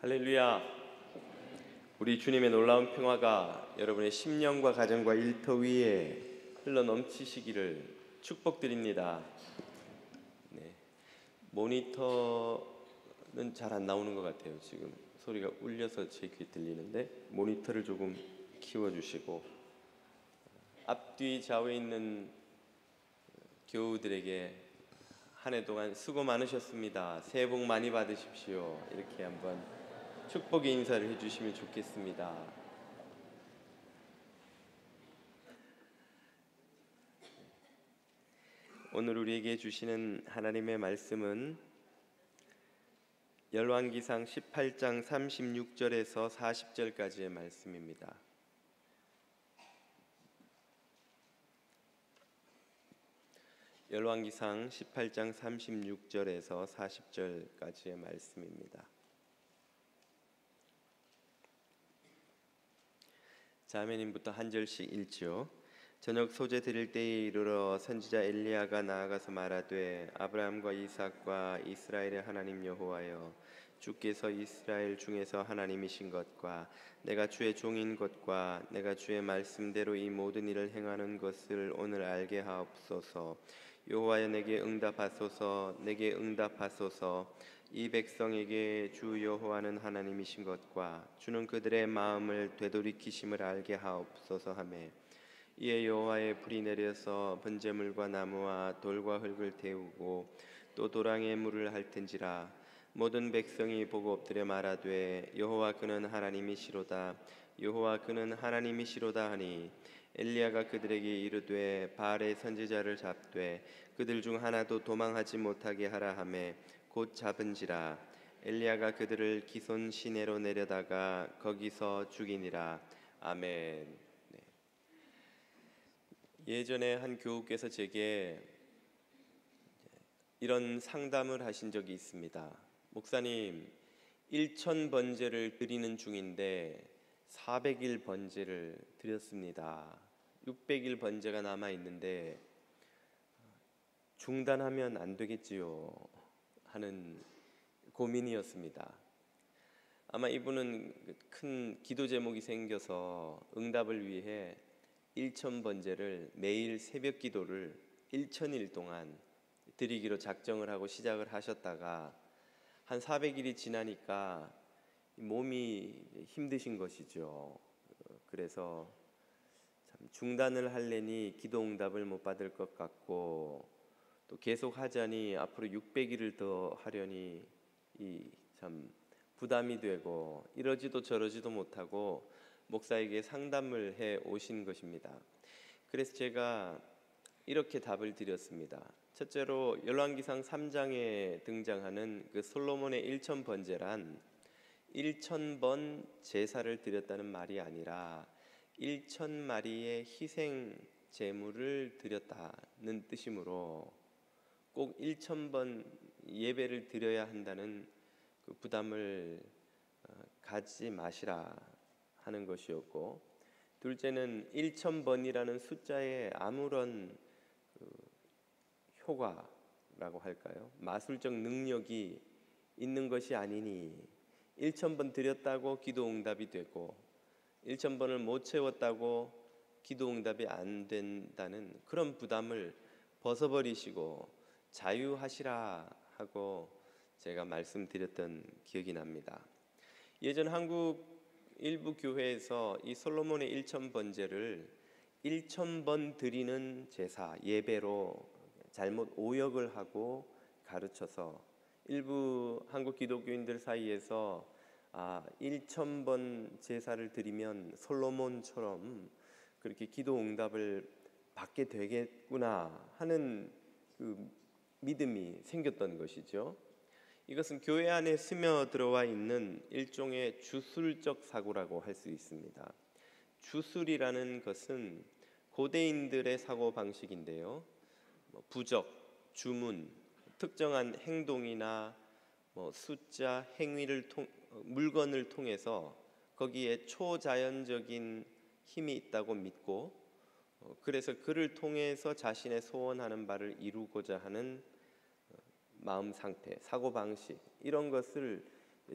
할렐루야. 우리 주님의 놀라운 평화가 여러분의 심령과 가정과 일터 위에 흘러 넘치시기를 축복드립니다. 네. 모니터는 잘 안 나오는 것 같아요. 지금 소리가 울려서 제 귀에 들리는데 모니터를 조금 키워주시고, 앞뒤 좌우에 있는 교우들에게 한 해 동안 수고 많으셨습니다. 새해 복 많이 받으십시오. 이렇게 한번 축복의 인사를 해주시면 좋겠습니다. 오늘 우리에게 주시는 하나님의 말씀은 열왕기상 18장 36절에서 40절까지의 말씀입니다. 열왕기상 18장 36절에서 40절까지의 말씀입니다. 자매님부터 한 절씩 읽지요. 저녁 소재 드릴 때에 이르러 선지자 엘리야가 나아가서 말하되, 아브라함과 이삭과 이스라엘의 하나님 여호와여, 주께서 이스라엘 중에서 하나님이신 것과 내가 주의 종인 것과 내가 주의 말씀대로 이 모든 일을 행하는 것을 오늘 알게 하옵소서. 여호와여, 내게 응답하소서. 내게 응답하소서. 이 백성에게 주 여호와는 하나님이신 것과 주는 그들의 마음을 되돌이키심을 알게 하옵소서 하매, 이에 여호와의 불이 내려서 번제물과 나무와 돌과 흙을 태우고 또 도랑에 물을 핥은지라. 모든 백성이 보고 엎드려 말하되, 여호와 그는 하나님이시로다. 여호와 그는 하나님이시로다 하니, 엘리야가 그들에게 이르되, 바알의 선지자를 잡되 그들 중 하나도 도망하지 못하게 하라 하매 곧 잡은지라. 엘리야가 그들을 기손 시내로 내려다가 거기서 죽이니라. 아멘. 네. 예전에 한 교우께서 제게 이런 상담을 하신 적이 있습니다. 목사님, 1000번제를 드리는 중인데 400일 번제를 드렸습니다. 600일 번제가 남아 있는데 중단하면 안 되겠지요 하는 고민이었습니다. 아마 이분은 큰 기도 제목이 생겨서 응답을 위해 1000번제를 매일 새벽 기도를 1000일 동안 드리기로 작정을 하고 시작을 하셨다가 한 400일이 지나니까 몸이 힘드신 것이죠. 그래서 참 중단을 하려니 기도 응답을 못 받을 것 같고, 또 계속 하자니 앞으로 600일을 더 하려니 참 부담이 되고, 이러지도 저러지도 못하고 목사에게 상담을 해 오신 것입니다. 그래서 제가 이렇게 답을 드렸습니다. 첫째로 열왕기상 3장에 등장하는 그 솔로몬의 1000번제란 1000번 제사를 드렸다는 말이 아니라 1000마리의 희생 제물을 드렸다는 뜻이므로 꼭 1000번 예배를 드려야 한다는 그 부담을 가지지 마시라 하는 것이었고, 둘째는 1000번이라는 숫자에 아무런 효과라고 할까요? 마술적 능력이 있는 것이 아니니 1000번 드렸다고 기도 응답이 되고 1000번을 못 채웠다고 기도 응답이 안 된다는 그런 부담을 벗어버리시고 자유하시라 하고 제가 말씀드렸던 기억이 납니다. 예전 한국 일부 교회에서 이 솔로몬의 1000번제를 1000번 드리는 제사, 예배로 잘못 오역을 하고 가르쳐서 일부 한국 기독교인들 사이에서 1000번 제사를 드리면 솔로몬처럼 그렇게 기도 응답을 받게 되겠구나 하는 그 믿음이 생겼던 것이죠. 이것은 교회 안에 스며들어와 있는 일종의 주술적 사고라고 할 수 있습니다. 주술이라는 것은 고대인들의 사고 방식인데요, 부적, 주문, 특정한 행동이나 숫자, 행위를 물건을 통해서 거기에 초자연적인 힘이 있다고 믿고, 그래서 그를 통해서 자신의 소원하는 바를 이루고자 하는 마음 상태, 사고 방식, 이런 것을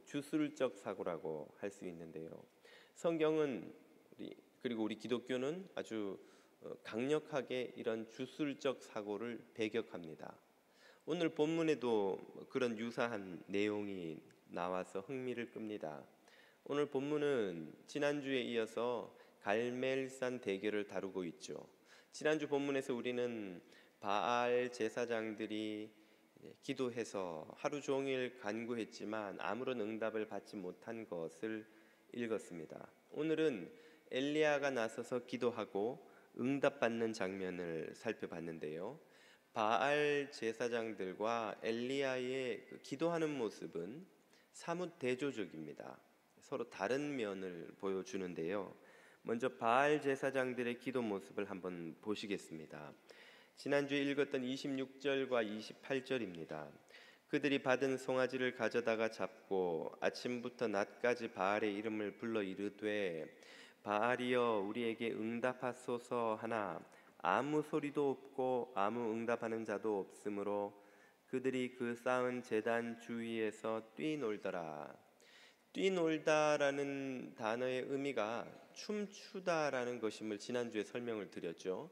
주술적 사고라고 할 수 있는데요. 성경은 그리고 우리 기독교는 아주 강력하게 이런 주술적 사고를 배격합니다. 오늘 본문에도 그런 유사한 내용이 나와서 흥미를 끕니다. 오늘 본문은 지난주에 이어서 갈멜산 대결을 다루고 있죠. 지난주 본문에서 우리는 바알 제사장들이 기도해서 하루 종일 간구했지만 아무런 응답을 받지 못한 것을 읽었습니다. 오늘은 엘리야가 나서서 기도하고 응답받는 장면을 살펴봤는데요. 바알 제사장들과 엘리야의 기도하는 모습은 사뭇 대조적입니다. 서로 다른 면을 보여주는데요. 먼저 바알 제사장들의 기도 모습을 한번 보시겠습니다. 지난주에 읽었던 26절과 28절입니다. 그들이 받은 송아지를 가져다가 잡고 아침부터 낮까지 바알의 이름을 불러 이르되 바알이여 우리에게 응답하소서 하나 아무 소리도 없고 아무 응답하는 자도 없으므로 그들이 그 쌓은 제단 주위에서 뛰놀더라. 뛰놀다라는 단어의 의미가 춤추다라는 것임을 지난주에 설명을 드렸죠.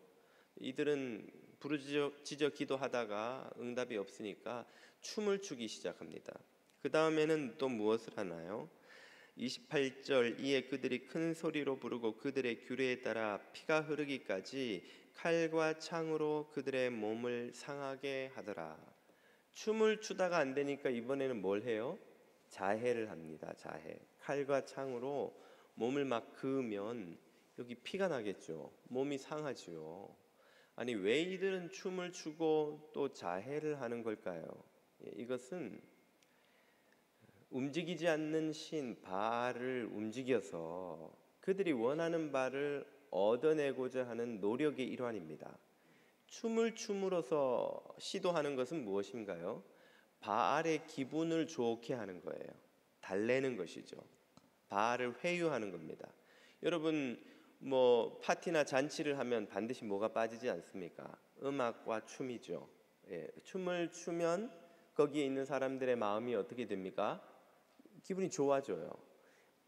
이들은 부르짖어 기도하다가 응답이 없으니까 춤을 추기 시작합니다. 그 다음에는 또 무엇을 하나요? 28절 이에 그들이 큰 소리로 부르고 그들의 규례에 따라 피가 흐르기까지 칼과 창으로 그들의 몸을 상하게 하더라. 춤을 추다가 안 되니까 이번에는 뭘 해요? 자해를 합니다. 자해. 칼과 창으로 몸을 막 그으면 여기 피가 나겠죠. 몸이 상하지요. 아니 왜 이들은 춤을 추고 또 자해를 하는 걸까요? 이것은 움직이지 않는 신 바알을 움직여서 그들이 원하는 바를 얻어내고자 하는 노력의 일환입니다. 춤을 춤으로써 시도하는 것은 무엇인가요? 바알의 기분을 좋게 하는 거예요. 달래는 것이죠. 바알을 회유하는 겁니다. 여러분 파티나 잔치를 하면 반드시 뭐가 빠지지 않습니까? 음악과 춤이죠. 춤을 추면 거기에 있는 사람들의 마음이 어떻게 됩니까? 기분이 좋아져요.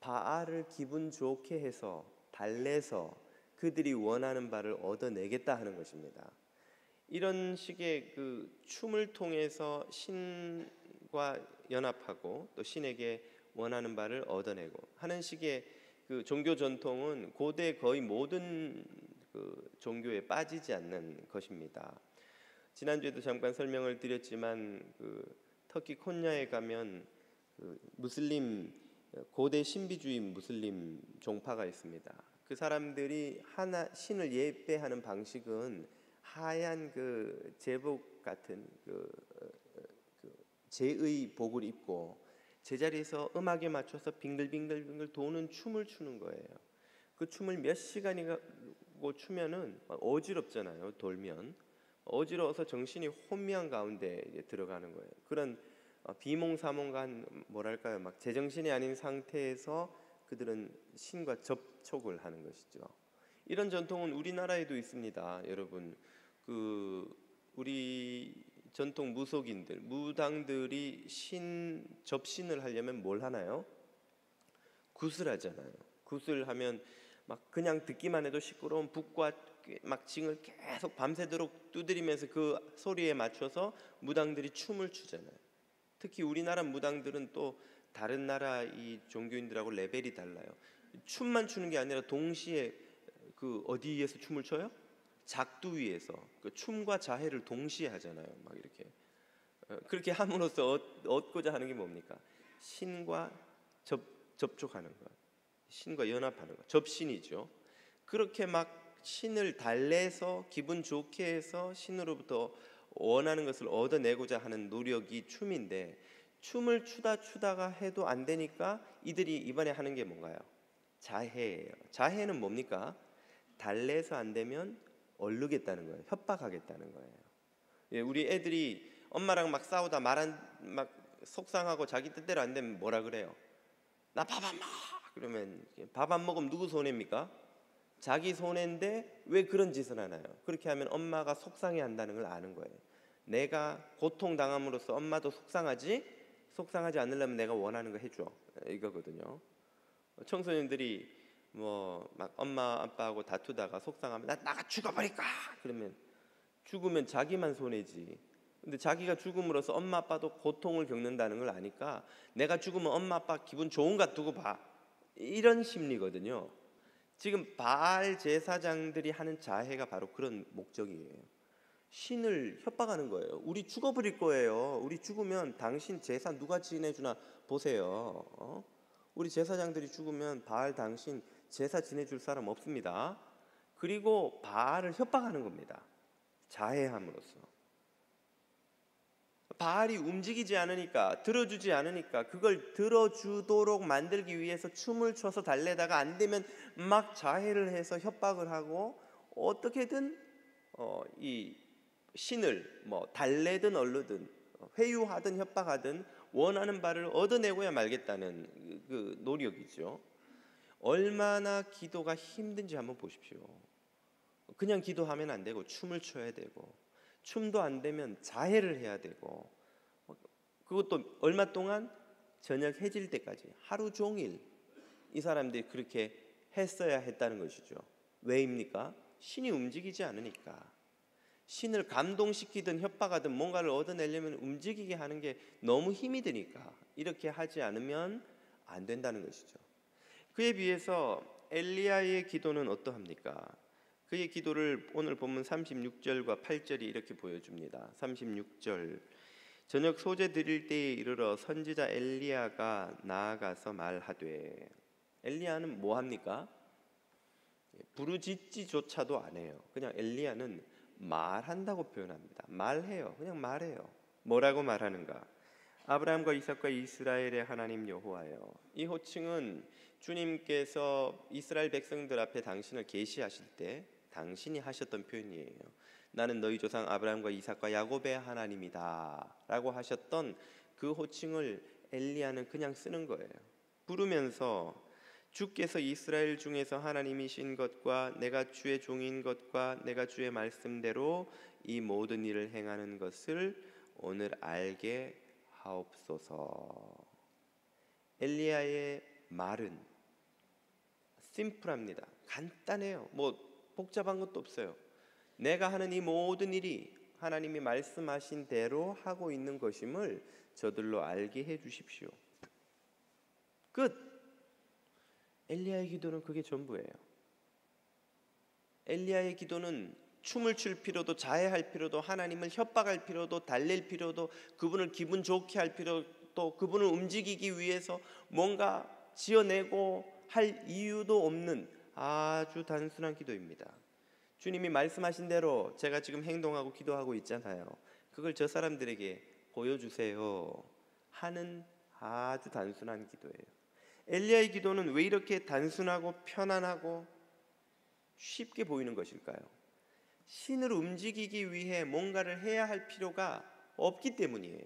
바알을 기분 좋게 해서 달래서 그들이 원하는 바를 얻어내겠다 하는 것입니다. 이런 식의 그 춤을 통해서 신과 연합하고 또 신에게 원하는 바를 얻어내고 하는 식의 그 종교 전통은 고대 거의 모든 그 종교에 빠지지 않는 것입니다. 지난주에도 잠깐 설명을 드렸지만 그 터키 콘야에 가면 그 무슬림 고대 신비주의 무슬림 종파가 있습니다. 그 사람들이 신을 예배하는 방식은 하얀 그 제복 같은 그 제의 복을 입고 제자리에서 음악에 맞춰서 빙글빙글 도는 춤을 추는 거예요. 그 춤을 몇 시간이고 추면은 어지럽잖아요. 돌면 어지러워서 정신이 혼미한 가운데 들어가는 거예요. 그런 비몽사몽간 뭐랄까요, 막 제정신이 아닌 상태에서 그들은 신과 접촉을 하는 것이죠. 이런 전통은 우리나라에도 있습니다, 여러분. 우리 전통 무속인들, 무당들이 접신을 하려면 뭘 하나요? 구슬하잖아요. 구슬하면 막 그냥 듣기만 해도 시끄러운 북과 막 징을 계속 밤새도록 두드리면서 그 소리에 맞춰서 무당들이 춤을 추잖아요. 특히 우리나라 무당들은 또 다른 나라 이 종교인들하고 레벨이 달라요. 춤만 추는 게 아니라 동시에 그 어디에서 춤을 춰요? 작두 위에서 그 춤과 자해를 동시에 하잖아요. 막 이렇게 그렇게 함으로써 얻고자 하는 게 뭡니까? 신과 접촉하는 것, 신과 연합하는 것, 접신이죠. 그렇게 막 신을 달래서 기분 좋게 해서 신으로부터 원하는 것을 얻어내고자 하는 노력이 춤인데, 춤을 추다가 해도 안 되니까 이들이 이번에 하는 게 뭔가요? 자해예요. 자해는 뭡니까? 달래서 안 되면 얼르겠다는 거예요. 협박하겠다는 거예요. 우리 애들이 엄마랑 막 싸우다 막 속상하고 자기 뜻대로 안 되면 뭐라 그래요? 나 밥 안 먹어! 그러면 밥 안 먹으면 누구 손해입니까? 자기 손해인데 왜 그런 짓을 하나요? 그렇게 하면 엄마가 속상해 한다는 걸 아는 거예요. 내가 고통당함으로써 엄마도 속상하지? 속상하지 않으려면 내가 원하는 거 해줘, 이거거든요. 청소년들이 뭐 막 엄마 아빠하고 다투다가 속상하면 나가 죽어버릴까, 그러면 죽으면 자기만 손해지. 근데 자기가 죽음으로써 엄마 아빠도 고통을 겪는다는 걸 아니까 내가 죽으면 엄마 아빠 기분 좋은가 두고 봐, 이런 심리거든요. 지금 바알 제사장들이 하는 자해가 바로 그런 목적이에요. 신을 협박하는 거예요. 우리 죽어버릴 거예요. 우리 죽으면 당신 제사 누가 지내주나 보세요. 우리 제사장들이 죽으면 바알 당신 제사 지내줄 사람 없습니다. 그리고 바알을 협박하는 겁니다. 자해함으로써. 바알이 움직이지 않으니까, 들어주지 않으니까 그걸 들어주도록 만들기 위해서 춤을 춰서 달래다가 안 되면 막 자해를 해서 협박을 하고, 어떻게든 이 신을 뭐 달래든 얼르든 회유하든 협박하든 원하는 바를 얻어내고야 말겠다는 그 노력이죠. 얼마나 기도가 힘든지 한번 보십시오. 그냥 기도하면 안 되고 춤을 춰야 되고, 춤도 안 되면 자해를 해야 되고, 그것도 얼마 동안? 저녁 해질 때까지 하루 종일 이 사람들이 그렇게 했어야 했다는 것이죠. 왜입니까? 신이 움직이지 않으니까. 신을 감동시키든 협박하든 뭔가를 얻어내려면 움직이게 하는 게 너무 힘이 드니까 이렇게 하지 않으면 안 된다는 것이죠. 그에 비해서 엘리야의 기도는 어떠합니까? 그의 기도를 오늘 본문 36절과 8절이 이렇게 보여줍니다. 36절, 저녁 소재 드릴 때에 이르러 선지자 엘리야가 나아가서 말하되. 엘리야는 뭐 합니까? 부르짖지조차도 안 해요. 그냥 엘리야는 말한다고 표현합니다. 말해요. 그냥 말해요. 뭐라고 말하는가? 아브라함과 이삭과 이스라엘의 하나님 여호와여. 이 호칭은 주님께서 이스라엘 백성들 앞에 당신을 계시하실 때 당신이 하셨던 표현이에요. 나는 너희 조상 아브라함과 이삭과 야곱의 하나님이다 라고 하셨던 그 호칭을 엘리야는 그냥 쓰는 거예요. 부르면서 주께서 이스라엘 중에서 하나님이신 것과 내가 주의 종인 것과 내가 주의 말씀대로 이 모든 일을 행하는 것을 오늘 알게 하옵소서. 엘리야의 말은 심플합니다. 간단해요. 뭐 복잡한 것도 없어요. 내가 하는 이 모든 일이 하나님이 말씀하신 대로 하고 있는 것임을 저들로 알게 해 주십시오. 끝. 엘리야의 기도는 그게 전부예요. 엘리야의 기도는 춤을 출 필요도, 자해할 필요도, 하나님을 협박할 필요도, 달랠 필요도, 그분을 기분 좋게 할 필요도, 그분을 움직이기 위해서 뭔가 지어내고 할 이유도 없는 아주 단순한 기도입니다. 주님이 말씀하신 대로 제가 지금 행동하고 기도하고 있잖아요. 그걸 저 사람들에게 보여주세요 하는 아주 단순한 기도예요. 엘리야의 기도는 왜 이렇게 단순하고 편안하고 쉽게 보이는 것일까요? 신을 움직이기 위해 뭔가를 해야 할 필요가 없기 때문이에요.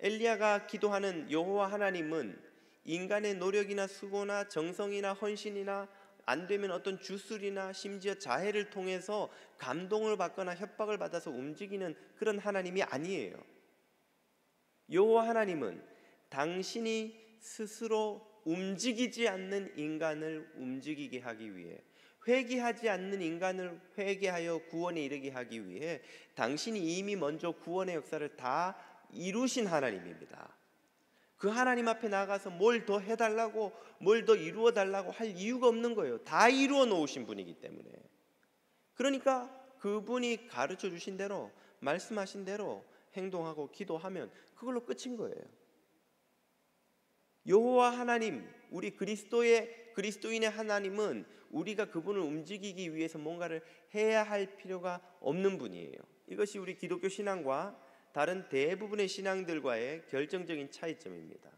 엘리야가 기도하는 여호와 하나님은 인간의 노력이나 수고나 정성이나 헌신이나 안 되면 어떤 주술이나 심지어 자해를 통해서 감동을 받거나 협박을 받아서 움직이는 그런 하나님이 아니에요. 여호와 하나님은 당신이 스스로 움직이지 않는 인간을 움직이게 하기 위해, 회개하지 않는 인간을 회개하여 구원에 이르게 하기 위해 당신이 이미 먼저 구원의 역사를 다 이루신 하나님입니다. 그 하나님 앞에 나가서 뭘 더 해달라고, 뭘 더 이루어 달라고 할 이유가 없는 거예요. 다 이루어 놓으신 분이기 때문에. 그러니까 그분이 가르쳐 주신 대로, 말씀하신 대로 행동하고 기도하면 그걸로 끝인 거예요. 여호와 하나님, 우리 그리스도인의 하나님은 우리가 그분을 움직이기 위해서 뭔가를 해야 할 필요가 없는 분이에요. 이것이 우리 기독교 신앙과 다른 대부분의 신앙들과의 결정적인 차이점입니다.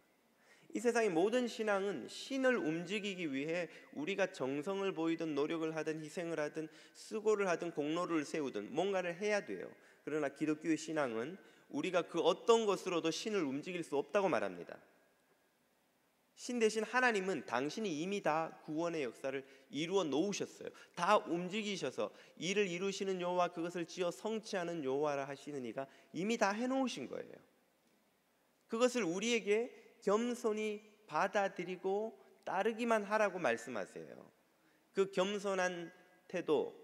이 세상의 모든 신앙은 신을 움직이기 위해 우리가 정성을 보이든 노력을 하든 희생을 하든 수고를 하든 공로를 세우든 뭔가를 해야 돼요. 그러나 기독교의 신앙은 우리가 그 어떤 것으로도 신을 움직일 수 없다고 말합니다. 신 대신 하나님은 당신이 이미 다 구원의 역사를 이루어 놓으셨어요. 다 움직이셔서 일을 이루시는 여호와, 그것을 지어 성취하는 여호와라 하시는 이가 이미 다 해놓으신 거예요. 그것을 우리에게 겸손히 받아들이고 따르기만 하라고 말씀하세요. 그 겸손한 태도,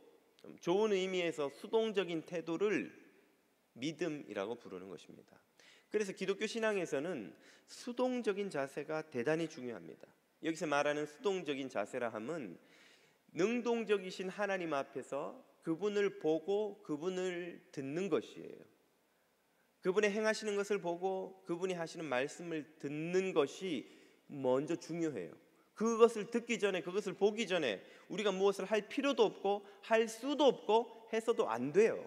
좋은 의미에서 수동적인 태도를 믿음이라고 부르는 것입니다. 그래서 기독교 신앙에서는 수동적인 자세가 대단히 중요합니다. 여기서 말하는 수동적인 자세라 함은 능동적이신 하나님 앞에서 그분을 보고 그분을 듣는 것이에요. 그분의 행하시는 것을 보고 그분이 하시는 말씀을 듣는 것이 먼저 중요해요. 그것을 듣기 전에, 그것을 보기 전에 우리가 무엇을 할 필요도 없고 할 수도 없고 해서도 안 돼요.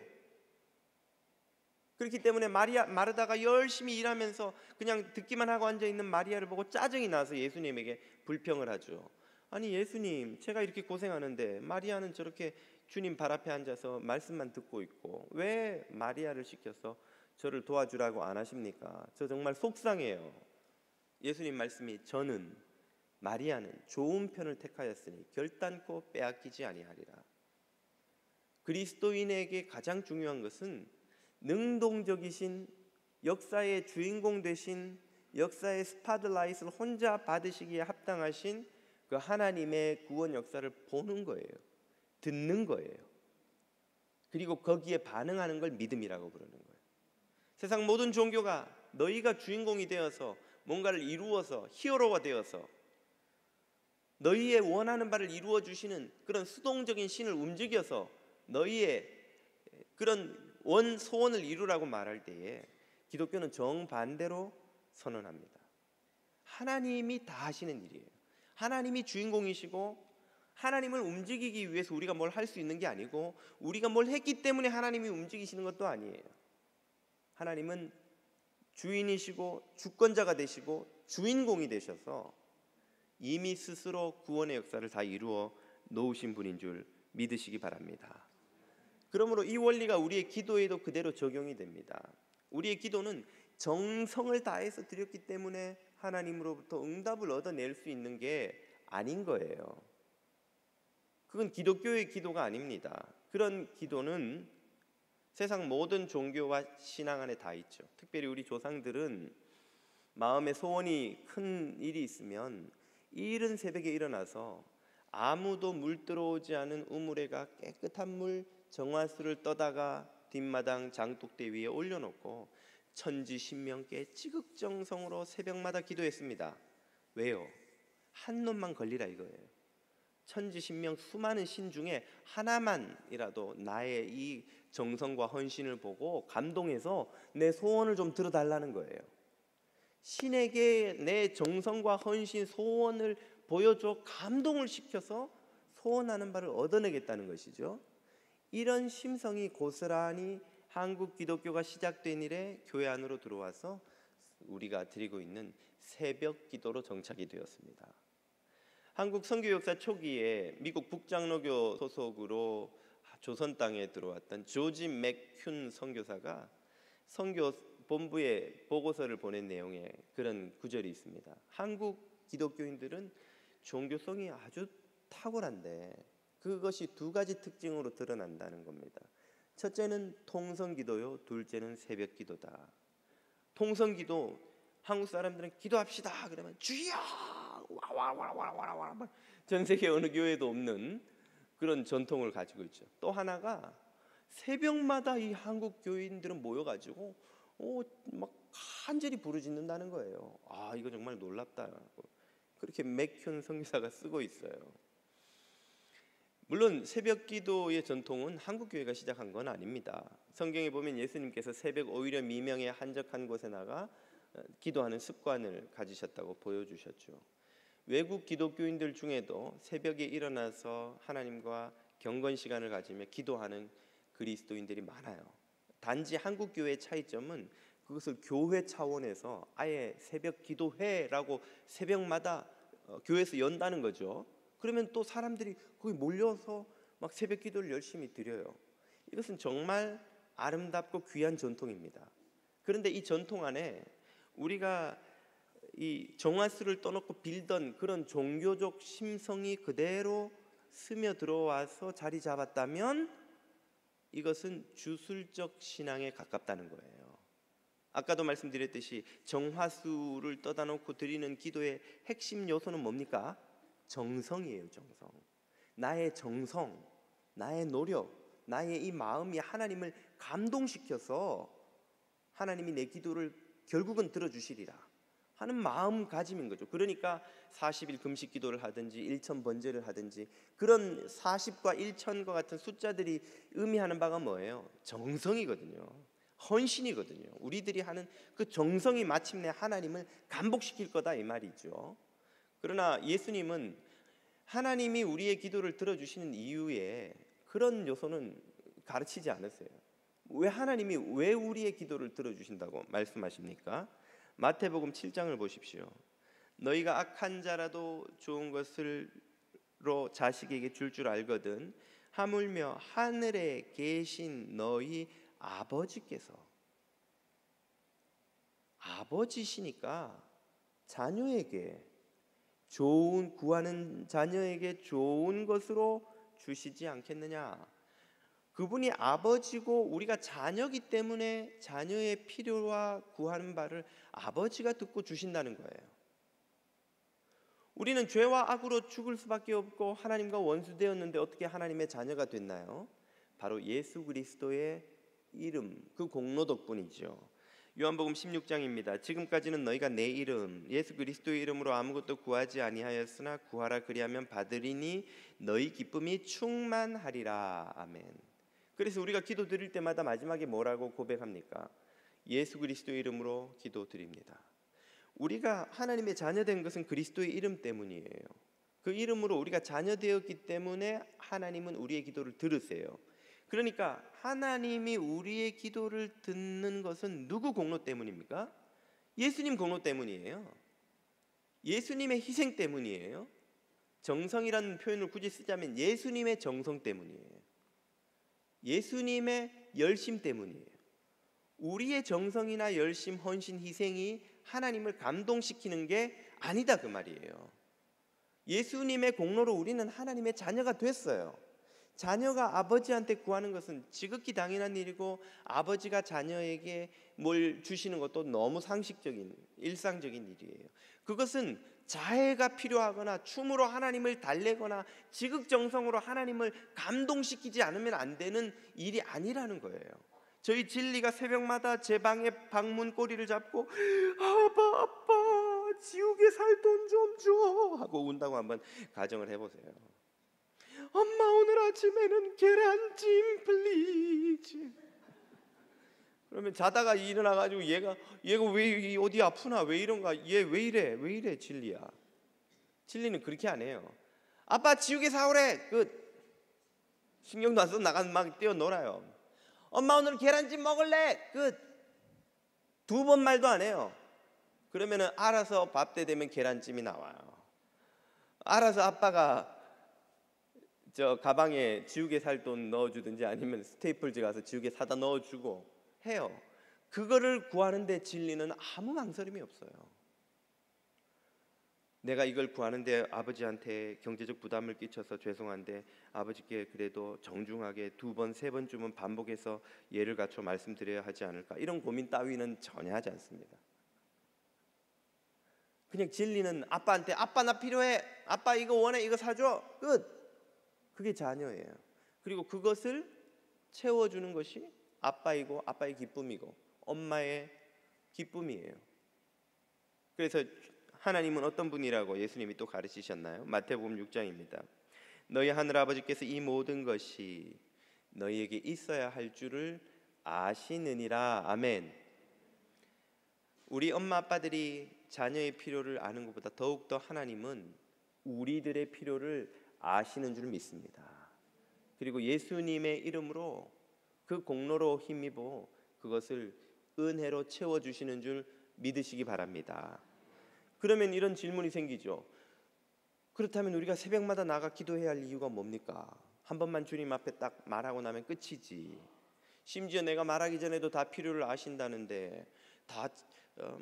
그렇기 때문에 마르다가 열심히 일하면서 그냥 듣기만 하고 앉아있는 마리아를 보고 짜증이 나서 예수님에게 불평을 하죠. 아니 예수님, 제가 이렇게 고생하는데 마리아는 저렇게 주님 발 앞에 앉아서 말씀만 듣고 있고 왜 마리아를 시켜서 저를 도와주라고 안 하십니까? 저 정말 속상해요. 예수님 말씀이 마리아는 좋은 편을 택하였으니 결단코 빼앗기지 아니하리라. 그리스도인에게 가장 중요한 것은 능동적이신, 역사의 주인공 되신, 역사의 스팟라이트를 혼자 받으시기에 합당하신 그 하나님의 구원 역사를 보는 거예요. 듣는 거예요. 그리고 거기에 반응하는 걸 믿음이라고 부르는 거예요. 세상 모든 종교가 너희가 주인공이 되어서 뭔가를 이루어서 히어로가 되어서 너희의 원하는 바를 이루어 주시는 그런 수동적인 신을 움직여서 너희의 그런 소원을 이루라고 말할 때에 기독교는 정반대로 선언합니다. 하나님이 다 하시는 일이에요. 하나님이 주인공이시고 하나님을 움직이기 위해서 우리가 뭘 할 수 있는 게 아니고 우리가 뭘 했기 때문에 하나님이 움직이시는 것도 아니에요. 하나님은 주인이시고 주권자가 되시고 주인공이 되셔서 이미 스스로 구원의 역사를 다 이루어 놓으신 분인 줄 믿으시기 바랍니다. 그러므로 이 원리가 우리의 기도에도 그대로 적용이 됩니다. 우리의 기도는 정성을 다해서 드렸기 때문에 하나님으로부터 응답을 얻어낼 수 있는 게 아닌 거예요. 그건 기독교의 기도가 아닙니다. 그런 기도는 세상 모든 종교와 신앙 안에 다 있죠. 특별히 우리 조상들은 마음에 소원이 큰 일이 있으면 이른 새벽에 일어나서 아무도 물 들어오지 않은 우물에가 깨끗한 물 정화수를 떠다가 뒷마당 장독대 위에 올려놓고 천지신명께 지극정성으로 새벽마다 기도했습니다. 왜요? 한 놈만 걸리라 이거예요. 천지신명 수많은 신 중에 하나만이라도 나의 이 정성과 헌신을 보고 감동해서 내 소원을 좀 들어달라는 거예요. 신에게 내 정성과 헌신, 소원을 보여줘 감동을 시켜서 소원하는 바를 얻어내겠다는 것이죠. 이런 심성이 고스란히 한국 기독교가 시작된 이래 교회 안으로 들어와서 우리가 드리고 있는 새벽 기도로 정착이 되었습니다. 한국 선교 역사 초기에 미국 북장로교 소속으로 조선 땅에 들어왔던 조지 맥튠 선교사가 선교 본부에 보고서를 보낸 내용의 그런 구절이 있습니다. 한국 기독교인들은 종교성이 아주 탁월한데 그것이 두 가지 특징으로 드러난다는 겁니다. 첫째는 통성기도요, 둘째는 새벽기도다. 통성기도, 한국 사람들은 기도합시다 그러면 주여 와와와와와와 전 세계 어느 교회도 없는 그런 전통을 가지고 있죠. 또 하나가 새벽마다 이 한국 교인들은 모여가지고 막 간절히 부르짖는다는 거예요. 아, 이거 정말 놀랍다. 그렇게 맥튠 선교사가 쓰고 있어요. 물론 새벽 기도의 전통은 한국 교회가 시작한 건 아닙니다. 성경에 보면 예수님께서 새벽 오히려 미명의 한적한 곳에 나가 기도하는 습관을 가지셨다고 보여주셨죠. 외국 기독교인들 중에도 새벽에 일어나서 하나님과 경건 시간을 가지며 기도하는 그리스도인들이 많아요. 단지 한국 교회의 차이점은 그것을 교회 차원에서 아예 새벽 기도회라고 새벽마다 교회에서 연다는 거죠. 그러면 또 사람들이 거기 몰려서 막 새벽 기도를 열심히 드려요. 이것은 정말 아름답고 귀한 전통입니다. 그런데 이 전통 안에 우리가 이 정화수를 떠놓고 빌던 그런 종교적 심성이 그대로 스며들어와서 자리 잡았다면 이것은 주술적 신앙에 가깝다는 거예요. 아까도 말씀드렸듯이 정화수를 떠다 놓고 드리는 기도의 핵심 요소는 뭡니까? 정성이에요. 정성. 나의 정성, 나의 노력, 나의 이 마음이 하나님을 감동시켜서 하나님이 내 기도를 결국은 들어주시리라 하는 마음가짐인 거죠. 그러니까 40일 금식 기도를 하든지 1천 번제를 하든지 그런 40과 1천과 같은 숫자들이 의미하는 바가 뭐예요? 정성이거든요. 헌신이거든요. 우리들이 하는 그 정성이 마침내 하나님을 감복시킬 거다 이 말이죠. 그러나 예수님은 하나님이 우리의 기도를 들어주시는 이유에 그런 요소는 가르치지 않았어요. 왜 하나님이 왜 우리의 기도를 들어주신다고 말씀하십니까? 마태복음 7장을 보십시오. 너희가 악한 자라도 좋은 것으로 자식에게 줄 알거든 하물며 하늘에 계신 너희 아버지께서, 아버지시니까 자녀에게 구하는 자녀에게 좋은 것으로 주시지 않겠느냐. 그분이 아버지고 우리가 자녀이기 때문에 자녀의 필요와 구하는 바를 아버지가 듣고 주신다는 거예요. 우리는 죄와 악으로 죽을 수밖에 없고 하나님과 원수되었는데 어떻게 하나님의 자녀가 됐나요? 바로 예수 그리스도의 이름, 그 공로 덕분이죠. 요한복음 16장입니다. 지금까지는 너희가 내 이름 예수 그리스도의 이름으로 아무것도 구하지 아니하였으나 구하라 그리하면 받으리니 너희 기쁨이 충만하리라. 아멘. 그래서 우리가 기도 드릴 때마다 마지막에 뭐라고 고백합니까? 예수 그리스도의 이름으로 기도드립니다. 우리가 하나님의 자녀된 것은 그리스도의 이름 때문이에요. 그 이름으로 우리가 자녀되었기 때문에 하나님은 우리의 기도를 들으세요. 그러니까 하나님이 우리의 기도를 듣는 것은 누구 공로 때문입니까? 예수님 공로 때문이에요. 예수님의 희생 때문이에요. 정성이라는 표현을 굳이 쓰자면 예수님의 정성 때문이에요. 예수님의 열심 때문이에요. 우리의 정성이나 열심, 헌신, 희생이 하나님을 감동시키는 게 아니다 그 말이에요. 예수님의 공로로 우리는 하나님의 자녀가 됐어요. 자녀가 아버지한테 구하는 것은 지극히 당연한 일이고 아버지가 자녀에게 뭘 주시는 것도 너무 상식적인 일상적인 일이에요. 그것은 자해가 필요하거나 춤으로 하나님을 달래거나 지극정성으로 하나님을 감동시키지 않으면 안 되는 일이 아니라는 거예요. 저희 진리가 새벽마다 제 방에 방문 꼬리를 잡고 아빠 지우개 살 돈 좀 줘 하고 운다고 한번 가정을 해보세요. 엄마 오늘 아침에는 계란찜 플리즈. 그러면 자다가 일어나가지고 얘가 왜 어디 아프나 왜 이런가 얘 왜 이래 진리야. 진리는 그렇게 안 해요. 아빠 지우개 사오래. 신경도 안 써서 나가서 막 뛰어놀아요. 엄마 오늘 계란찜 먹을래. 두 번 말도 안 해요. 그러면은 알아서 밥 때 되면 계란찜이 나와요. 알아서 아빠가 저 가방에 지우개 살 돈 넣어주든지 아니면 스테이플즈 가서 지우개 사다 넣어주고 해요. 그거를 구하는데 진리는 아무 망설임이 없어요. 내가 이걸 구하는데 아버지한테 경제적 부담을 끼쳐서 죄송한데 아버지께 그래도 정중하게 2번, 3번쯤은 반복해서 예를 갖춰 말씀드려야 하지 않을까. 이런 고민 따위는 전혀 하지 않습니다. 그냥 진리는 아빠한테 아빠 나 필요해. 아빠 이거 원해. 이거 사줘. 끝. 그게 자녀예요. 그리고 그것을 채워주는 것이 아빠이고 아빠의 기쁨이고 엄마의 기쁨이에요. 그래서 하나님은 어떤 분이라고 예수님이 또 가르치셨나요? 마태복음 6장입니다. 너희 하늘아버지께서 이 모든 것이 너희에게 있어야 할 줄을 아시느니라. 아멘. 우리 엄마 아빠들이 자녀의 필요를 아는 것보다 더욱더 하나님은 우리들의 필요를 아시는 줄 믿습니다. 그리고 예수님의 이름으로 그 공로로 힘입어 그것을 은혜로 채워주시는 줄 믿으시기 바랍니다. 그러면 이런 질문이 생기죠. 그렇다면 우리가 새벽마다 나가 기도해야 할 이유가 뭡니까? 한 번만 주님 앞에 딱 말하고 나면 끝이지. 심지어 내가 말하기 전에도 다 필요를 아신다는데 다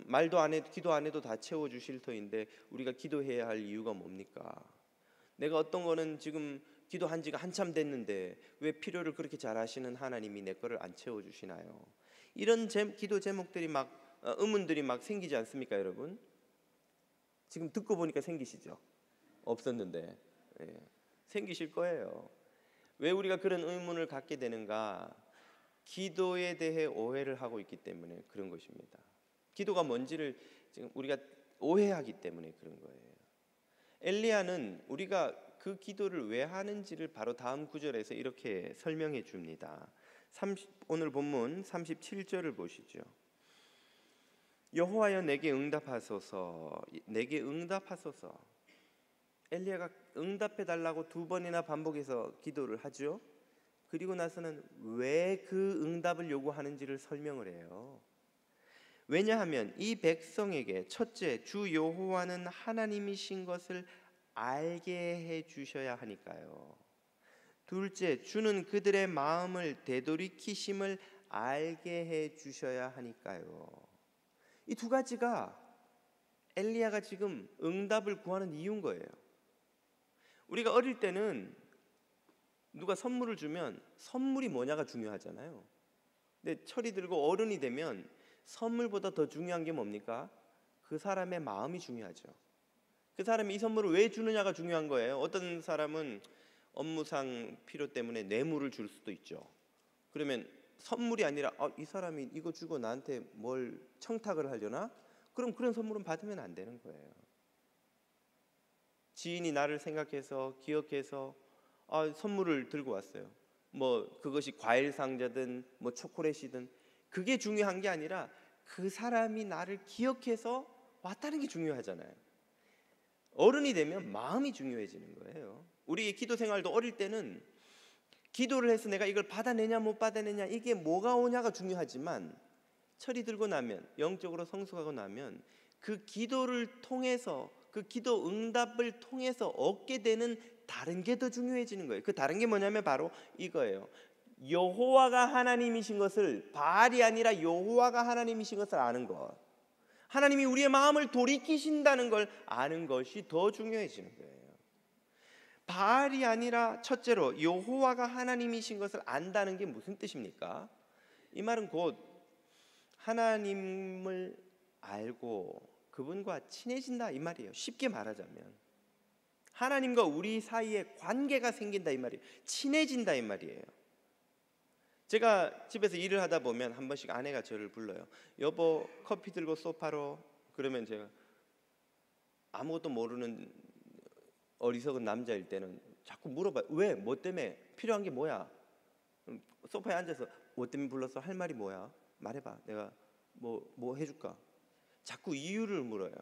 말도 안 해도 기도 안 해도 다 채워주실 터인데 우리가 기도해야 할 이유가 뭡니까? 내가 어떤 거는 지금 기도한 지가 한참 됐는데 왜 필요를 그렇게 잘 아시는 하나님이 내 거를 안 채워주시나요? 이런 기도 제목들이 막 의문들이 막 생기지 않습니까, 여러분? 지금 듣고 보니까 생기시죠? 없었는데 생기실 거예요. 왜 우리가 그런 의문을 갖게 되는가? 기도에 대해 오해를 하고 있기 때문에 그런 것입니다. 기도가 뭔지를 지금 우리가 오해하기 때문에 그런 거예요. 엘리야는 우리가 그 기도를 왜 하는지를 바로 다음 구절에서 이렇게 설명해 줍니다. 오늘 본문 37절을 보시죠. 여호와여 내게 응답하소서, 내게 응답하소서. 엘리야가 응답해 달라고 두 번이나 반복해서 기도를 하죠. 그리고 나서는 왜 그 응답을 요구하는지를 설명을 해요. 왜냐하면 이 백성에게 첫째, 주 여호와는 하나님이신 것을 알게 해 주셔야 하니까요. 둘째, 주는 그들의 마음을 되돌이키심을 알게 해 주셔야 하니까요. 이 두 가지가 엘리야가 지금 응답을 구하는 이유인 거예요. 우리가 어릴 때는 누가 선물을 주면 선물이 뭐냐가 중요하잖아요. 근데 철이 들고 어른이 되면 선물보다 더 중요한 게 뭡니까? 그 사람의 마음이 중요하죠. 그 사람이 이 선물을 왜 주느냐가 중요한 거예요. 어떤 사람은 업무상 필요 때문에 뇌물을 줄 수도 있죠. 그러면 선물이 아니라 이 사람이 이거 주고 나한테 뭘 청탁을 하려나? 그럼 그런 선물은 받으면 안 되는 거예요. 지인이 나를 생각해서 기억해서 선물을 들고 왔어요. 뭐 그것이 과일 상자든 뭐 초콜릿이든 그게 중요한 게 아니라 그 사람이 나를 기억해서 왔다는 게 중요하잖아요. 어른이 되면 마음이 중요해지는 거예요. 우리 기도 생활도 어릴 때는 기도를 해서 내가 이걸 받아내냐 못 받아내냐 이게 뭐가 오냐가 중요하지만 철이 들고 나면 영적으로 성숙하고 나면 그 기도를 통해서 그 기도 응답을 통해서 얻게 되는 다른 게 더 중요해지는 거예요. 그 다른 게 뭐냐면 바로 이거예요. 여호와가 하나님이신 것을, 바알이 아니라 여호와가 하나님이신 것을 아는 것, 하나님이 우리의 마음을 돌이키신다는 걸 아는 것이 더 중요해지는 거예요. 바알이 아니라 첫째로 여호와가 하나님이신 것을 안다는 게 무슨 뜻입니까? 이 말은 곧 하나님을 알고 그분과 친해진다 이 말이에요. 쉽게 말하자면 하나님과 우리 사이에 관계가 생긴다 이 말이에요. 친해진다 이 말이에요. 제가 집에서 일을 하다 보면 한 번씩 아내가 저를 불러요. 여보 커피 들고 소파로. 그러면 제가 아무것도 모르는 어리석은 남자일 때는 자꾸 물어봐요. 왜? 뭐 때문에? 필요한 게 뭐야? 소파에 앉아서 뭐 때문에 불렀어? 할 말이 뭐야? 말해봐. 내가 뭐 해줄까? 자꾸 이유를 물어요.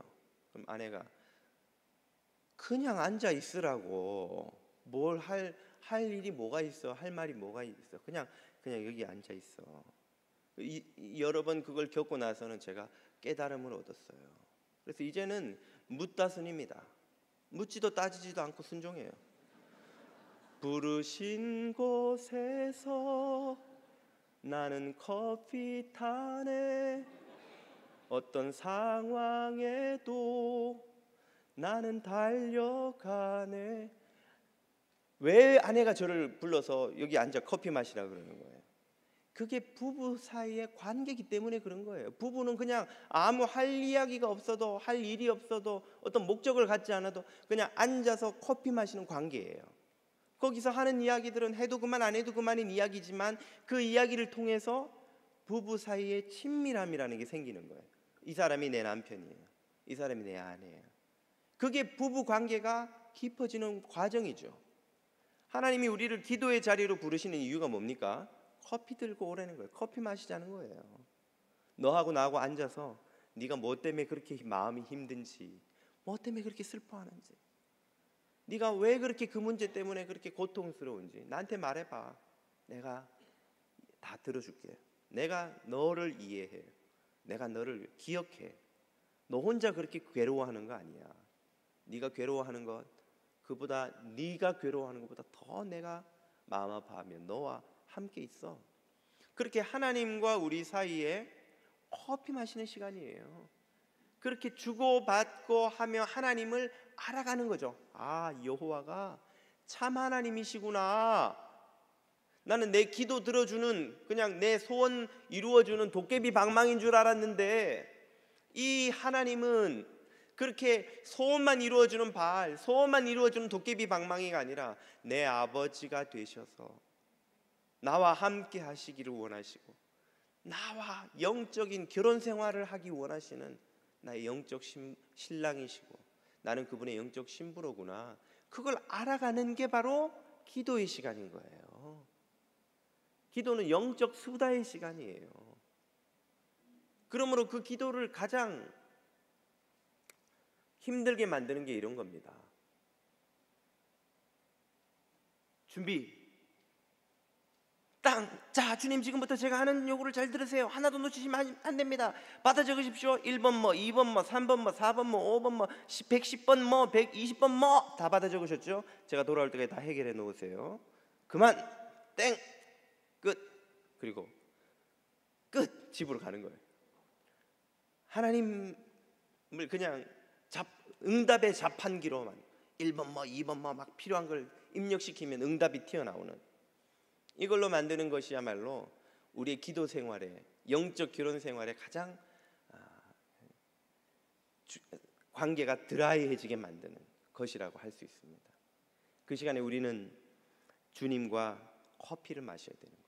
그럼 아내가 그냥 앉아 있으라고. 뭘 할 일이 뭐가 있어? 할 말이 뭐가 있어? 그냥 여기 앉아 있어. 여러 번 그걸 겪고 나서는 제가 깨달음을 얻었어요. 그래서 이제는 묻다순입니다. 묻지도 따지지도 않고 순종해요. 부르신 곳에서 나는 커피 타네. 어떤 상황에도 나는 달려가네. 왜 아내가 저를 불러서 여기 앉아 커피 마시라 그러는 거예요? 그게 부부 사이의 관계이기 때문에 그런 거예요. 부부는 그냥 아무 할 이야기가 없어도, 할 일이 없어도, 어떤 목적을 갖지 않아도 그냥 앉아서 커피 마시는 관계예요. 거기서 하는 이야기들은 해도 그만 안 해도 그만인 이야기지만 그 이야기를 통해서 부부 사이의 친밀함이라는 게 생기는 거예요. 이 사람이 내 남편이에요. 이 사람이 내 아내예요. 그게 부부 관계가 깊어지는 과정이죠. 하나님이 우리를 기도의 자리로 부르시는 이유가 뭡니까? 커피 들고 오라는 거예요. 커피 마시자는 거예요. 너하고 나하고 앉아서 네가 뭐 때문에 그렇게 마음이 힘든지, 뭐 때문에 그렇게 슬퍼하는지, 네가 왜 그렇게 그 문제 때문에 그렇게 고통스러운지 나한테 말해봐. 내가 다 들어줄게. 내가 너를 이해해. 내가 너를 기억해. 너 혼자 그렇게 괴로워하는 거 아니야. 네가 괴로워하는 것, 그보다 네가 괴로워하는 것보다 더 내가 마음 아파하며 너와 함께 있어. 그렇게 하나님과 우리 사이에 커피 마시는 시간이에요. 그렇게 주고받고 하며 하나님을 알아가는 거죠. 여호와가 참 하나님이시구나. 나는 내 기도 들어주는, 그냥 내 소원 이루어주는 도깨비 방망인 줄 알았는데, 이 하나님은 그렇게 소원만 이루어주는 바알, 소원만 이루어주는 도깨비 방망이가 아니라 내 아버지가 되셔서 나와 함께 하시기를 원하시고, 나와 영적인 결혼 생활을 하기 원하시는 나의 영적 신랑이시고, 나는 그분의 영적 신부로구나, 그걸 알아가는 게 바로 기도의 시간인 거예요. 기도는 영적 수다의 시간이에요. 그러므로 그 기도를 가장 힘들게 만드는 게 이런 겁니다. 준비. 자, 주님, 지금부터 제가 하는 요구를 잘 들으세요. 하나도 놓치시면 안 됩니다. 받아 적으십시오. 1번 뭐, 2번 뭐, 3번 뭐, 4번 뭐, 5번 뭐, 110번 뭐, 120번 뭐, 다 받아 적으셨죠? 제가 돌아올 때까지 다 해결해 놓으세요. 그만. 땡. 끝. 그리고 끝. 집으로 가는 거예요. 하나님을 그냥 응답의 자판기로만 1번 뭐, 2번 뭐 막 필요한 걸 입력시키면 응답이 튀어나오는, 이걸로 만드는 것이야말로 우리의 기도 생활에, 영적 결혼 생활에 가장 관계가 드라이해지게 만드는 것이라고 할 수 있습니다. 그 시간에 우리는 주님과 커피를 마셔야 되는 거예요.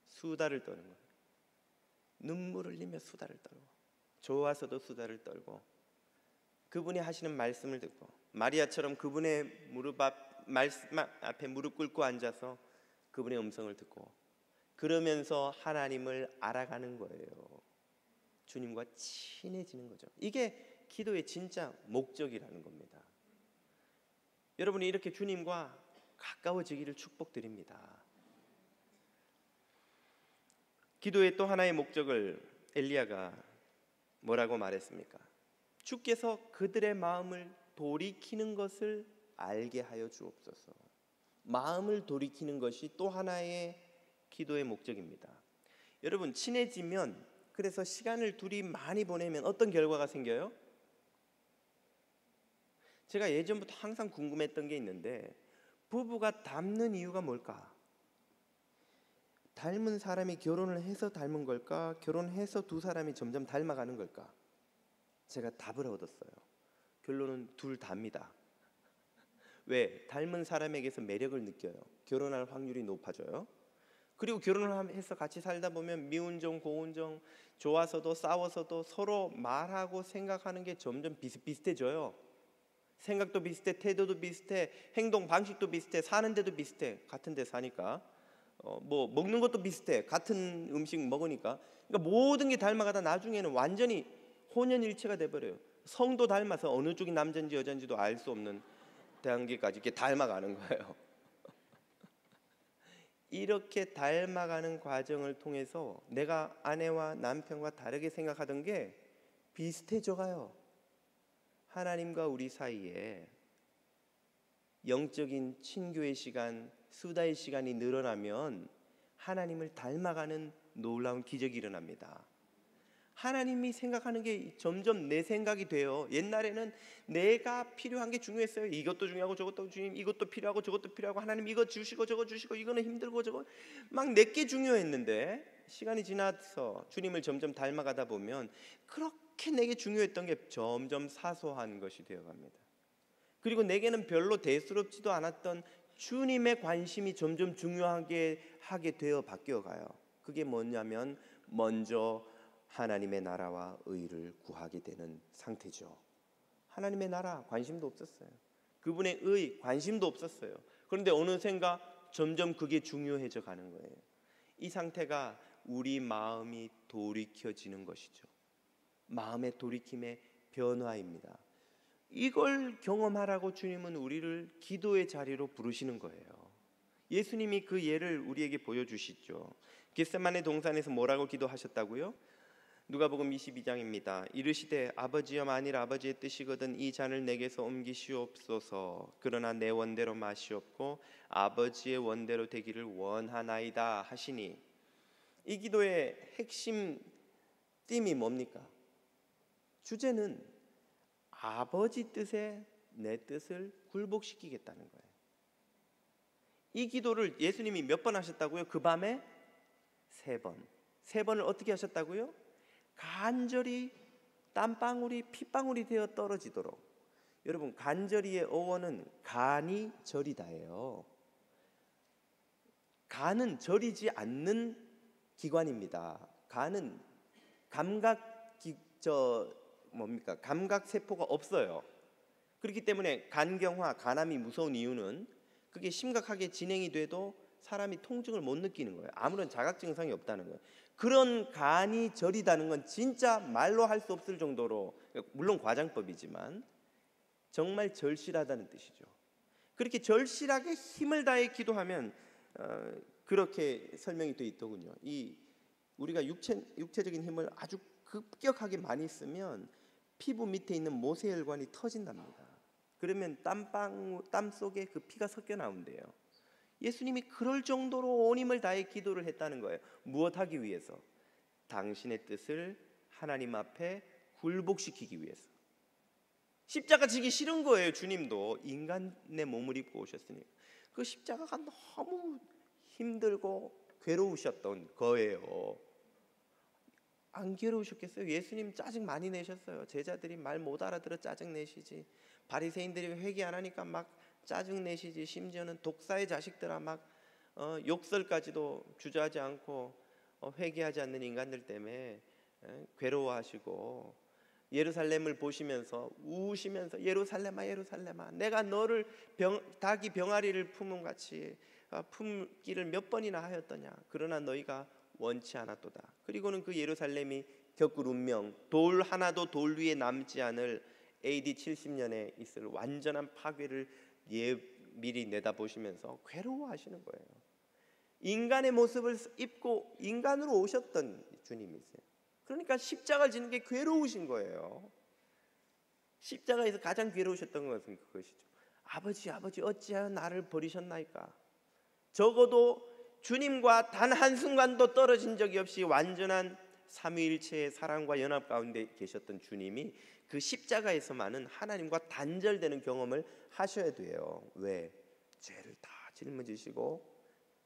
수다를 떠는 거예요. 눈물을 흘리며 수다를 떨고, 좋아서도 수다를 떨고, 그분이 하시는 말씀을 듣고, 마리아처럼 그분의 말씀 앞에 무릎 꿇고 앉아서 그분의 음성을 듣고, 그러면서 하나님을 알아가는 거예요. 주님과 친해지는 거죠. 이게 기도의 진짜 목적이라는 겁니다. 여러분이 이렇게 주님과 가까워지기를 축복드립니다. 기도의 또 하나의 목적을 엘리야가 뭐라고 말했습니까? 주께서 그들의 마음을 돌이키는 것을 알게 하여 주옵소서. 마음을 돌이키는 것이 또 하나의 기도의 목적입니다. 여러분, 친해지면, 그래서 시간을 둘이 많이 보내면 어떤 결과가 생겨요? 제가 예전부터 항상 궁금했던 게 있는데, 부부가 닮는 이유가 뭘까? 닮은 사람이 결혼을 해서 닮은 걸까? 결혼해서 두 사람이 점점 닮아가는 걸까? 제가 답을 얻었어요. 결론은 둘 다입니다. 왜? 닮은 사람에게서 매력을 느껴요. 결혼할 확률이 높아져요. 그리고 결혼을 해서 같이 살다 보면 미운정 고운정, 좋아서도 싸워서도 서로 말하고 생각하는 게 점점 비슷비슷해져요. 생각도 비슷해, 태도도 비슷해, 행동 방식도 비슷해, 사는 데도 비슷해. 같은 데 사니까. 뭐 먹는 것도 비슷해. 같은 음식 먹으니까. 그러니까 모든 게 닮아가다 나중에는 완전히 혼연일체가 돼버려요. 성도 닮아서 어느 쪽이 남자인지 여자인지도 알 수 없는 단계까지 이렇게 닮아가는 거예요. 이렇게 닮아가는 과정을 통해서 내가 아내와 남편과 다르게 생각하던 게 비슷해져 가요. 하나님과 우리 사이에 영적인 친교의 시간, 수다의 시간이 늘어나면 하나님을 닮아가는 놀라운 기적이 일어납니다. 하나님이 생각하는 게 점점 내 생각이 돼요. 옛날에는 내가 필요한 게 중요했어요. 이것도 중요하고 저것도 주님, 이것도 필요하고 저것도 필요하고, 하나님 이거 주시고 저거 주시고, 이거는 힘들고 저거 막 내게 중요했는데, 시간이 지나서 주님을 점점 닮아가다 보면 그렇게 내게 중요했던 게 점점 사소한 것이 되어갑니다. 그리고 내게는 별로 대수롭지도 않았던 주님의 관심이 점점 중요하게 하게 되어 바뀌어가요. 그게 뭐냐면 먼저 하나님의 나라와 의를 구하게 되는 상태죠. 하나님의 나라 관심도 없었어요. 그분의 의 관심도 없었어요. 그런데 어느샌가 점점 그게 중요해져 가는 거예요. 이 상태가 우리 마음이 돌이켜지는 것이죠. 마음의 돌이킴의 변화입니다. 이걸 경험하라고 주님은 우리를 기도의 자리로 부르시는 거예요. 예수님이 그 예를 우리에게 보여주시죠. 겟세마네 동산에서 뭐라고 기도하셨다고요? 누가복음 22장입니다. 이르시되 아버지여, 만일 아버지의 뜻이거든 이 잔을 내게서 옮기시옵소서. 그러나 내 원대로 마시옵고 아버지의 원대로 되기를 원하나이다 하시니, 이 기도의 핵심 띠이 뭡니까? 주제는 아버지 뜻에 내 뜻을 굴복시키겠다는 거예요. 이 기도를 예수님이 몇 번 하셨다고요? 그 밤에 3번. 3번을 어떻게 하셨다고요? 간절히 땀방울이 핏방울이 되어 떨어지도록. 여러분, 간절히의 어원은 간이 절이다예요. 간은 절이지 않는 기관입니다. 간은 감각 세포가 없어요. 그렇기 때문에 간경화, 간암이 무서운 이유는 그게 심각하게 진행이 돼도 사람이 통증을 못 느끼는 거예요. 아무런 자각 증상이 없다는 거예요. 그런 간이 저리다는 건 진짜 말로 할 수 없을 정도로, 물론 과장법이지만 정말 절실하다는 뜻이죠. 그렇게 절실하게 힘을 다해 기도하면 그렇게 설명이 되어 있더군요. 우리가 육체적인 힘을 아주 급격하게 많이 쓰면 피부 밑에 있는 모세혈관이 터진답니다. 그러면 땀 속에 그 피가 섞여 나온대요. 예수님이 그럴 정도로 온 힘을 다해 기도를 했다는 거예요. 무엇하기 위해서? 당신의 뜻을 하나님 앞에 굴복시키기 위해서. 십자가 지기 싫은 거예요. 주님도 인간의 몸을 입고 오셨으니 그 십자가가 너무 힘들고 괴로우셨던 거예요. 안 괴로우셨겠어요? 예수님 짜증 많이 내셨어요. 제자들이 말 못 알아들어 짜증 내시지. 바리새인들이 회개 안 하니까 막 짜증 내시지. 심지어는 독사의 자식들아 막 욕설까지도 주저하지 않고 회개하지 않는 인간들 때문에 괴로워하시고, 예루살렘을 보시면서 우시면서 예루살렘아 예루살렘아 내가 너를 닭이 병아리를 품음 같이 품기를 몇 번이나 하였더냐. 그러나 너희가 원치 않았도다. 그리고는 그 예루살렘이 겪을 운명, 돌 하나도 돌 위에 남지 않을 AD 70년에 있을 완전한 파괴를 미리 내다보시면서 괴로워하시는 거예요. 인간의 모습을 입고 인간으로 오셨던 주님이세요. 그러니까 십자가를 지는 게 괴로우신 거예요. 십자가에서 가장 괴로우셨던 것은 그것이죠. 아버지 어찌하여 나를 버리셨나이까. 적어도 주님과 단 한순간도 떨어진 적이 없이 완전한 삼위일체의 사랑과 연합 가운데 계셨던 주님이 그 십자가에서만은 하나님과 단절되는 경험을 하셔야 돼요. 왜? 죄를 다 짊어지시고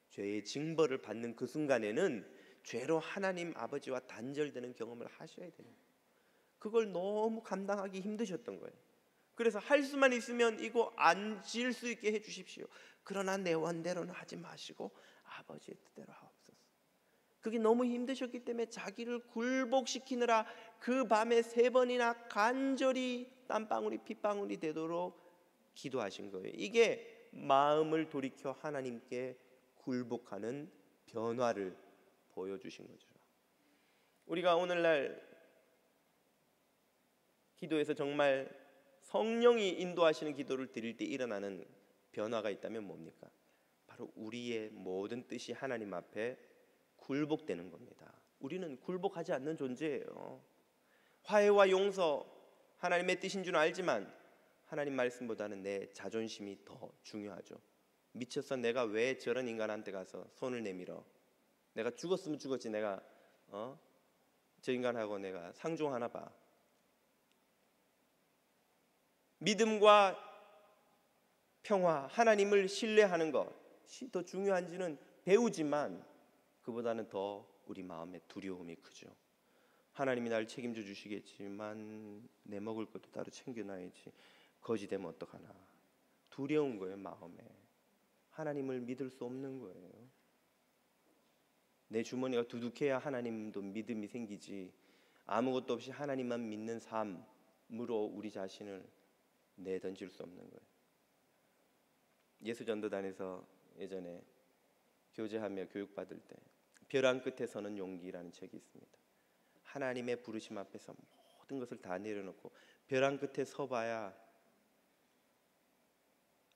죄의 징벌을 받는 그 순간에는 죄로 하나님 아버지와 단절되는 경험을 하셔야 돼요. 그걸 너무 감당하기 힘드셨던 거예요. 그래서 할 수만 있으면 이거 안 지을 수 있게 해주십시오. 그러나 내 원대로는 하지 마시고 아버지의 뜻대로 하옵소서. 그게 너무 힘드셨기 때문에 자기를 굴복시키느라 그 밤에 3번이나 간절히 땀방울이 핏방울이 되도록 기도하신 거예요. 이게 마음을 돌이켜 하나님께 굴복하는 변화를 보여주신 거죠. 우리가 오늘날 기도에서 정말 성령이 인도하시는 기도를 드릴 때 일어나는 변화가 있다면 뭡니까? 바로 우리의 모든 뜻이 하나님 앞에 굴복되는 겁니다. 우리는 굴복하지 않는 존재예요. 화해와 용서 하나님의 뜻인 줄 알지만 하나님 말씀보다는 내 자존심이 더 중요하죠. 미쳐서 내가 왜 저런 인간한테 가서 손을 내밀어. 내가 죽었으면 죽었지 내가 저 인간하고 내가 상종하나 봐. 믿음과 평화, 하나님을 신뢰하는 것이 더 중요한지는 배우지만 그보다는 더 우리 마음의 두려움이 크죠. 하나님이 날 책임져 주시겠지만 내 먹을 것도 따로 챙겨놔야지. 거지 되면 어떡하나. 두려운 거예요. 마음에. 하나님을 믿을 수 없는 거예요. 내 주머니가 두둑해야 하나님도 믿음이 생기지. 아무것도 없이 하나님만 믿는 삶으로 우리 자신을 내던질 수 없는 거예요. 예수전도단에서 예전에 교제하며 교육받을 때 벼랑 끝에 서는 용기라는 책이 있습니다. 하나님의 부르심 앞에서 모든 것을 다 내려놓고 벼랑 끝에 서봐야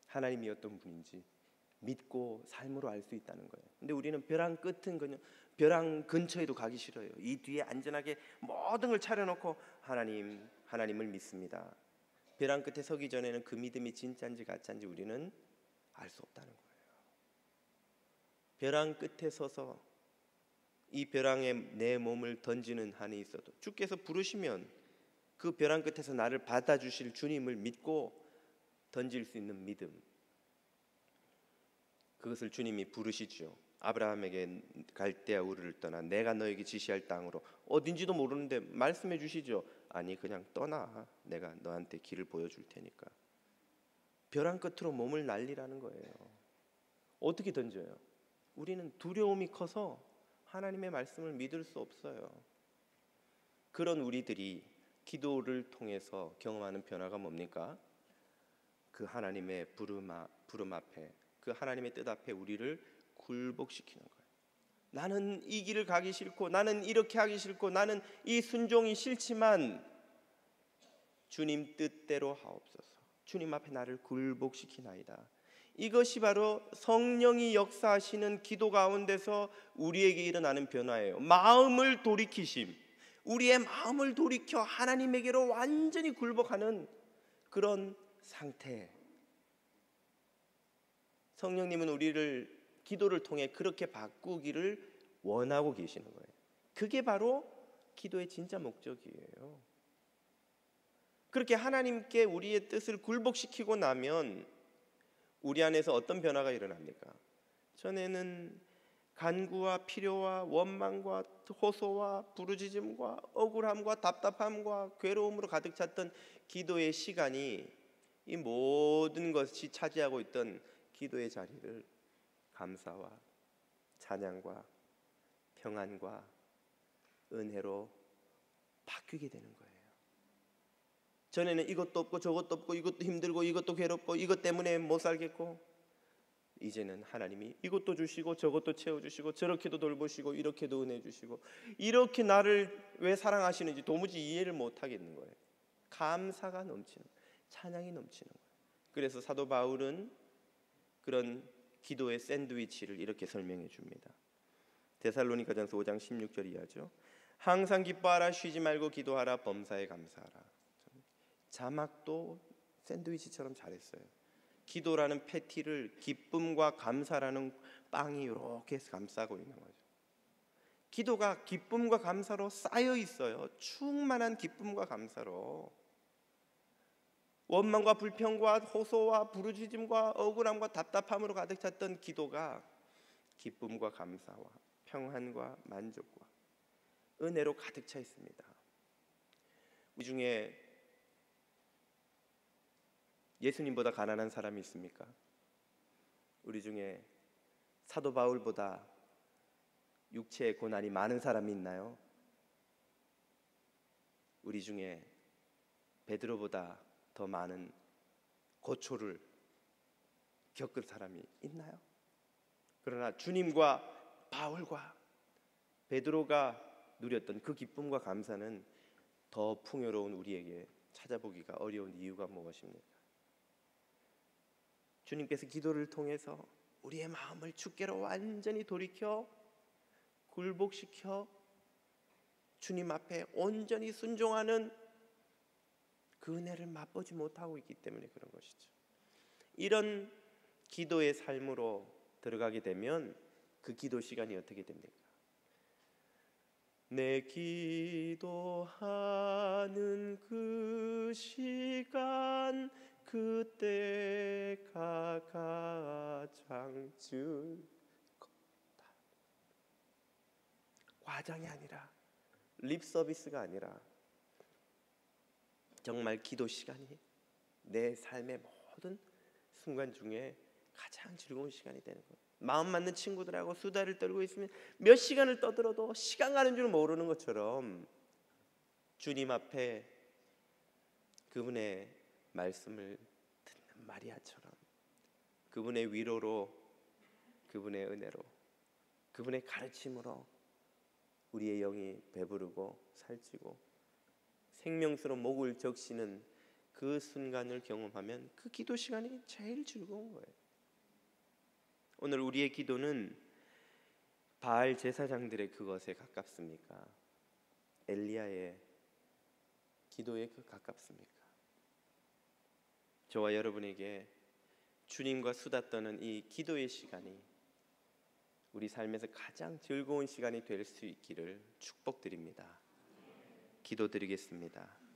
하나님이 어떤 분인지 믿고 삶으로 알 수 있다는 거예요. 근데 우리는 벼랑 끝은 그냥 벼랑 근처에도 가기 싫어요. 이 뒤에 안전하게 모든 걸 차려놓고 하나님을 믿습니다. 벼랑 끝에 서기 전에는 그 믿음이 진짜인지 가짜인지 우리는 알 수 없다는 거예요. 벼랑 끝에 서서 이 벼랑에 내 몸을 던지는 한이 있어도 주께서 부르시면 그 벼랑 끝에서 나를 받아주실 주님을 믿고 던질 수 있는 믿음, 그것을 주님이 부르시죠. 아브라함에게 갈대아 우르를 떠나 내가 너에게 지시할 땅으로, 어딘지도 모르는데 말씀해 주시죠. 아니 그냥 떠나, 내가 너한테 길을 보여줄 테니까. 벼랑 끝으로 몸을 날리라는 거예요. 어떻게 던져요? 우리는 두려움이 커서 하나님의 말씀을 믿을 수 없어요. 그런 우리들이 기도를 통해서 경험하는 변화가 뭡니까? 그 하나님의 부름 앞에, 그 하나님의 뜻 앞에 우리를 굴복시키는 거예요. 나는 이 길을 가기 싫고, 나는 이렇게 하기 싫고, 나는 이 순종이 싫지만 주님 뜻대로 하옵소서. 주님 앞에 나를 굴복시키나이다. 이것이 바로 성령이 역사하시는 기도 가운데서 우리에게 일어나는 변화예요. 마음을 돌이키심, 우리의 마음을 돌이켜 하나님에게로 완전히 굴복하는 그런 상태. 성령님은 우리를 기도를 통해 그렇게 바꾸기를 원하고 계시는 거예요. 그게 바로 기도의 진짜 목적이에요. 그렇게 하나님께 우리의 뜻을 굴복시키고 나면 우리 안에서 어떤 변화가 일어납니까? 전에는 간구와 필요와 원망과 호소와 부르짖음과 억울함과 답답함과 괴로움으로 가득 찼던 기도의 시간이, 이 모든 것이 차지하고 있던 기도의 자리를 감사와 찬양과 평안과 은혜로 바뀌게 되는 거예요. 전에는 이것도 없고 저것도 없고 이것도 힘들고 이것도 괴롭고 이것 때문에 못 살겠고, 이제는 하나님이 이것도 주시고 저것도 채워주시고 저렇게도 돌보시고 이렇게도 은혜 주시고, 이렇게 나를 왜 사랑하시는지 도무지 이해를 못 하겠는 거예요. 감사가 넘치는, 찬양이 넘치는 거예요. 그래서 사도 바울은 그런 기도의 샌드위치를 이렇게 설명해 줍니다. 데살로니가전서 5장 16절 이하죠. 항상 기뻐하라, 쉬지 말고 기도하라, 범사에 감사하라. 자막도 샌드위치처럼 잘했어요. 기도라는 패티를 기쁨과 감사라는 빵이 이렇게 감싸고 있는 거죠. 기도가 기쁨과 감사로 쌓여 있어요. 충만한 기쁨과 감사로. 원망과 불평과 호소와 부르짖음과 억울함과 답답함으로 가득 찼던 기도가 기쁨과 감사와 평안과 만족과 은혜로 가득 차 있습니다. 우리 중에 예수님보다 가난한 사람이 있습니까? 우리 중에 사도 바울보다 육체의 고난이 많은 사람이 있나요? 우리 중에 베드로보다 더 많은 고초를 겪을 사람이 있나요? 그러나 주님과 바울과 베드로가 누렸던 그 기쁨과 감사는 더 풍요로운 우리에게 찾아보기가 어려운 이유가 무엇입니까? 주님께서 기도를 통해서 우리의 마음을 주께로 완전히 돌이켜 굴복시켜 주님 앞에 온전히 순종하는 그 은혜를 맛보지 못하고 있기 때문에 그런 것이죠. 이런 기도의 삶으로 들어가게 되면 그 기도 시간이 어떻게 됩니까? 내 기도하는 그 시간, 그때가 가장 즐겁다. 과장이 아니라, 립 서비스가 아니라 정말 기도 시간이 내 삶의 모든 순간 중에 가장 즐거운 시간이 되는 거예요. 마음 맞는 친구들하고 수다를 떨고 있으면 몇 시간을 떠들어도 시간 가는 줄 모르는 것처럼 주님 앞에 그분의 말씀을 듣는 마리아처럼 그분의 위로로, 그분의 은혜로, 그분의 가르침으로 우리의 영이 배부르고 살찌고 생명수로 목을 적시는 그 순간을 경험하면 그 기도 시간이 제일 즐거운 거예요. 오늘 우리의 기도는 바알 제사장들의 그것에 가깝습니까? 엘리야의 기도에 가깝습니까? 저와 여러분에게 주님과 수다 떠는 이 기도의 시간이 우리 삶에서 가장 즐거운 시간이 될 수 있기를 축복드립니다. 기도드리겠습니다.